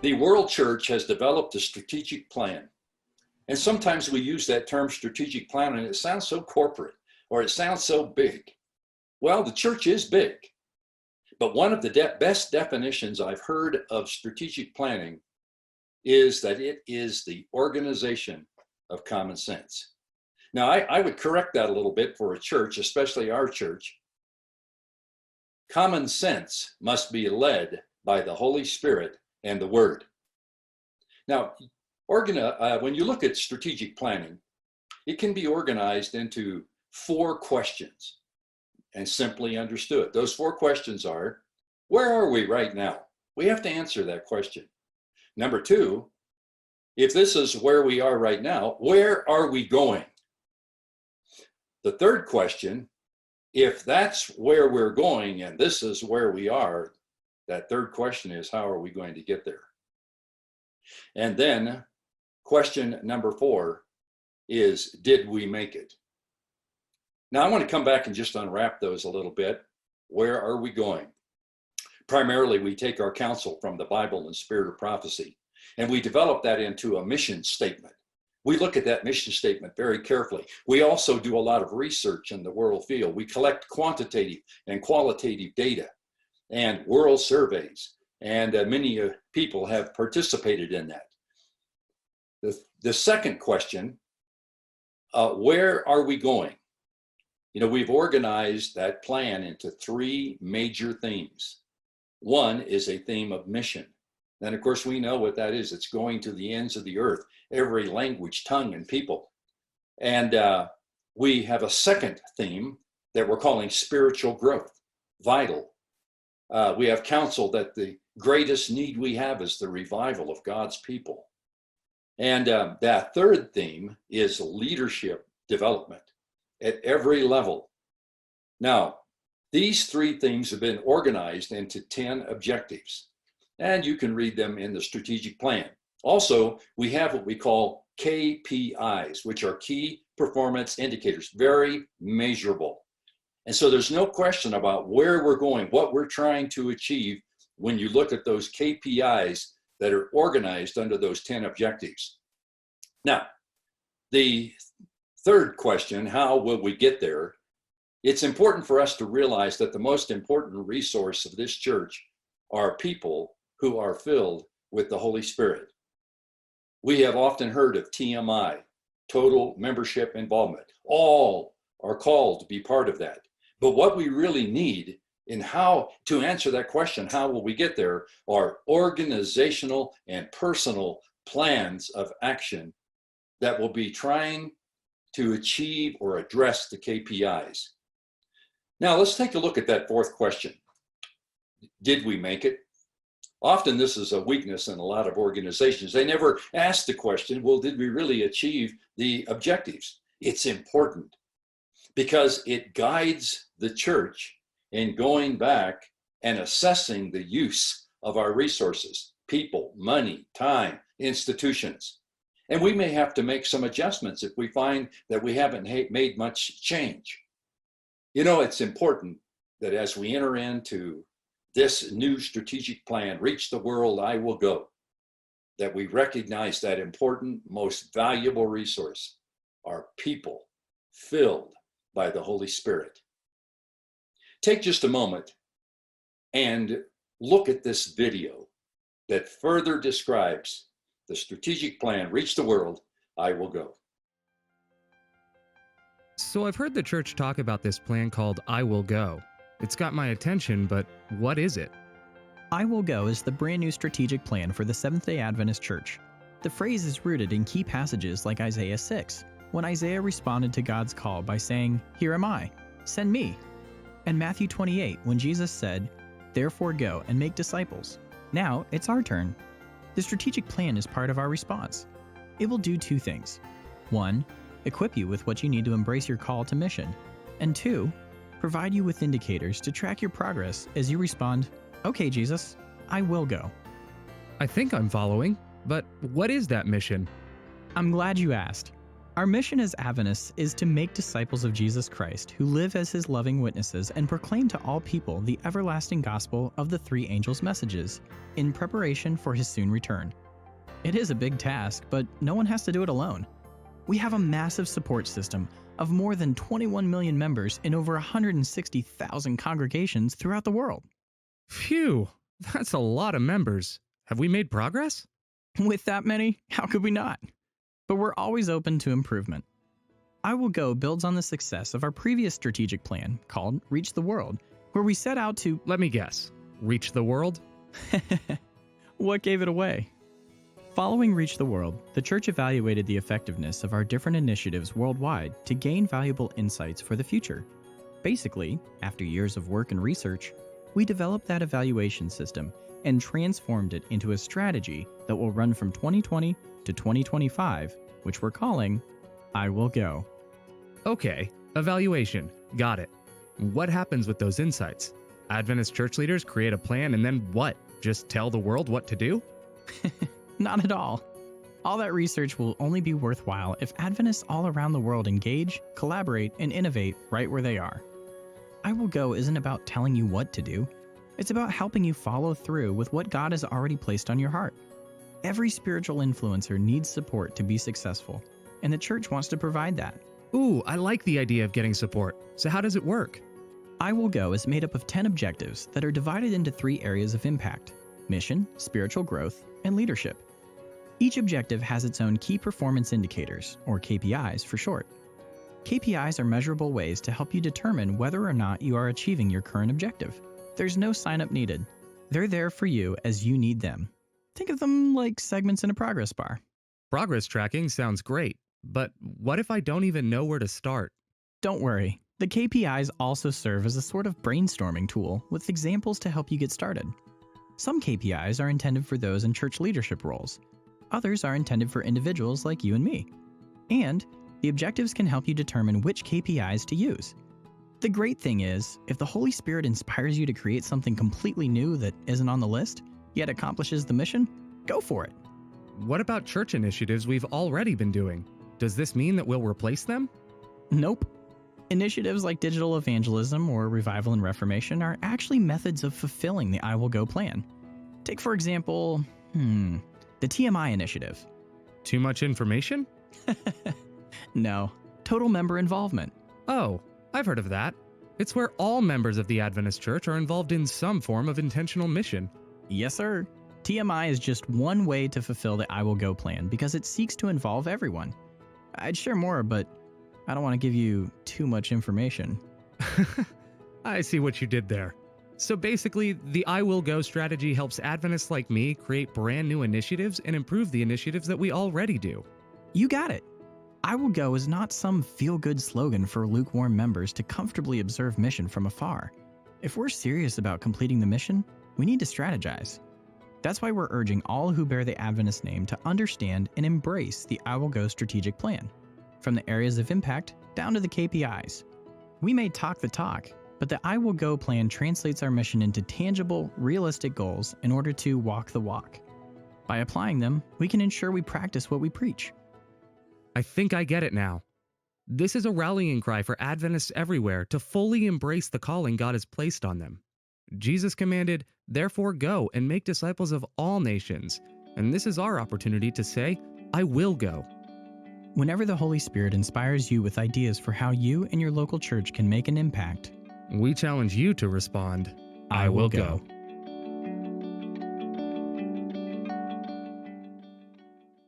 The World Church has developed a strategic plan. And sometimes we use that term strategic plan and it sounds so corporate or it sounds so big. Well, the church is big. But one of the best definitions I've heard of strategic planning is that it is the organization of common sense. Now, I would correct that a little bit for a church, especially our church. Common sense must be led by the Holy Spirit and the Word. Now, when you look at strategic planning, it can be organized into 4 questions and simply understood. Those 4 questions are, where are we right now? We have to answer that question. Number 2, if this is where we are right now, where are we going? The third question, if that's where we're going and this is where we are, that third question is, how are we going to get there? And then question number 4 is, did we make it? Now I want to come back and just unwrap those a little bit. Where are we going? Primarily, we take our counsel from the Bible and Spirit of Prophecy, and we develop that into a mission statement. We look at that mission statement very carefully. We also do a lot of research in the world field. We collect quantitative and qualitative data and world surveys, and many people have participated in that. The second question, where are we going? You know, we've organized that plan into 3 major themes. One is a theme of mission. And of course, we know what that is. It's going to the ends of the earth, every language, tongue, and people. And we have a second theme that we're calling spiritual growth, vital. We have counsel that the greatest need we have is the revival of God's people. And that third theme is leadership development at every level. Now, these 3 themes have been organized into 10 objectives, and you can read them in the strategic plan. Also, we have what we call KPIs, which are key performance indicators, very measurable. And so there's no question about where we're going, what we're trying to achieve when you look at those KPIs that are organized under those 10 objectives. Now, the third question, how will we get there? It's important for us to realize that the most important resource of this church are people who are filled with the Holy Spirit. We have often heard of TMI, total membership involvement. All are called to be part of that. But what we really need in how to answer that question, how will we get there, are organizational and personal plans of action that will be trying to achieve or address the KPIs. Now, let's take a look at that 4th question. Did we make it? Often this is a weakness in a lot of organizations. They never ask the question, well, did we really achieve the objectives? It's important because it guides the church in going back and assessing the use of our resources, people, money, time, institutions. And we may have to make some adjustments if we find that we haven't made much change. You know, it's important that as we enter into this new strategic plan, Reach the World, I Will Go, that we recognize that important, most valuable resource are people filled by the Holy Spirit. Take just a moment and look at this video that further describes the strategic plan, Reach the World, I Will Go. So I've heard the church talk about this plan called I Will Go. It's got my attention, but what is it? I Will Go is the brand new strategic plan for the Seventh-day Adventist Church. The phrase is rooted in key passages like Isaiah 6, when Isaiah responded to God's call by saying, "Here am I, send me." And Matthew 28, when Jesus said, "Therefore go and make disciples." Now it's our turn. The strategic plan is part of our response. It will do 2 things. 1, equip you with what you need to embrace your call to mission. And 2, provide you with indicators to track your progress as you respond, "Okay, Jesus, I will go." I think I'm following, but what is that mission? I'm glad you asked. Our mission as Adventists is to make disciples of Jesus Christ who live as his loving witnesses and proclaim to all people the everlasting gospel of the three angels' messages in preparation for his soon return. It is a big task, but no one has to do it alone. We have a massive support system of more than 21 million members in over 160,000 congregations throughout the world. Phew, that's a lot of members. Have we made progress? With that many, how could we not? But we're always open to improvement. I Will Go builds on the success of our previous strategic plan called Reach the World, where we set out to Let me guess. Reach the world? What gave it away? Following Reach the World, the church evaluated the effectiveness of our different initiatives worldwide to gain valuable insights for the future. Basically, after years of work and research, we developed that evaluation system and transformed it into a strategy that will run from 2020 to 2025, which we're calling I Will Go. Okay, evaluation. Got it. What happens with those insights? Adventist church leaders create a plan and then what? Just tell the world what to do? Not at all. All that research will only be worthwhile if Adventists all around the world engage, collaborate, and innovate right where they are. I Will Go isn't about telling you what to do. It's about helping you follow through with what God has already placed on your heart. Every spiritual influencer needs support to be successful, and the church wants to provide that. Ooh, I like the idea of getting support. So how does it work? I Will Go is made up of 10 objectives that are divided into 3 areas of impact: mission, spiritual growth, and leadership. Each objective has its own key performance indicators, or KPIs for short. KPIs are measurable ways to help you determine whether or not you are achieving your current objective. There's no sign-up needed. They're there for you as you need them. Think of them like segments in a progress bar. Progress tracking sounds great, but what if I don't even know where to start? Don't worry. The KPIs also serve as a sort of brainstorming tool with examples to help you get started. Some KPIs are intended for those in church leadership roles. Others are intended for individuals like you and me. And the objectives can help you determine which KPIs to use. The great thing is, if the Holy Spirit inspires you to create something completely new that isn't on the list, yet accomplishes the mission, go for it. What about church initiatives we've already been doing? Does this mean that we'll replace them? Nope. Initiatives like digital evangelism or revival and reformation are actually methods of fulfilling the I Will Go plan. Take, for example, the TMI initiative. Too much information? No, total member involvement. Oh, I've heard of that. It's where all members of the Adventist Church are involved in some form of intentional mission. Yes, sir. TMI is just one way to fulfill the I Will Go plan because it seeks to involve everyone. I'd share more, but I don't want to give you too much information. I see what you did there. So basically, the I Will Go strategy helps Adventists like me create brand new initiatives and improve the initiatives that we already do. You got it. I Will Go is not some feel-good slogan for lukewarm members to comfortably observe mission from afar. If we're serious about completing the mission, we need to strategize. That's why we're urging all who bear the Adventist name to understand and embrace the I Will Go strategic plan, from the areas of impact down to the KPIs. We may talk the talk, but the I Will Go plan translates our mission into tangible, realistic goals in order to walk the walk. By applying them, we can ensure we practice what we preach. I think I get it now. This is a rallying cry for Adventists everywhere to fully embrace the calling God has placed on them. Jesus commanded, "Therefore go and make disciples of all nations." And this is our opportunity to say, "I will go." Whenever the Holy Spirit inspires you with ideas for how you and your local church can make an impact, We challenge you to respond, "I will go."